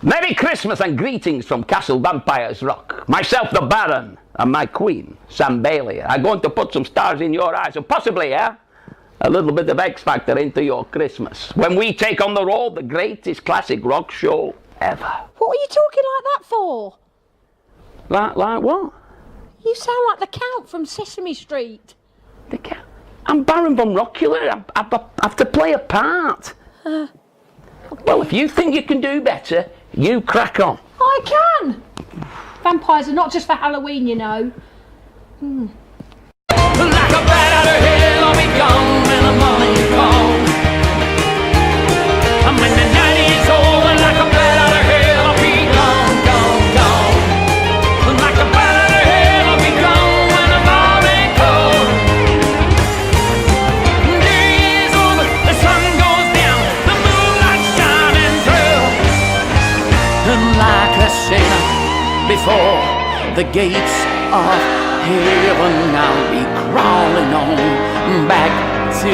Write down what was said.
Merry Christmas and greetings from Castle Vampires Rock. Myself, the Baron, and my queen, Sam Bailey, are going to put some stars in your eyes, and possibly, a little bit of X Factor into your Christmas, when we take on the road the greatest classic rock show ever. What are you talking like that for? Like what? You sound like the Count from Sesame Street. The Count? I'm Baron von Rockula. I have to play a part. Okay. Well, if you think you can do better, you crack on. I can! Vampires are not just for Halloween, you know. Like a bat out of hell, I'll be gone when the morning comes. I'm in the 90s old, and like a bat out of hell, I'll be gone, gone, gone. Like a bat out of hell, I'll be gone when the morning comes. Day is over, the sun goes down, the moonlight shining through. And like I said before, the gates of heaven, I'll be crawling on back to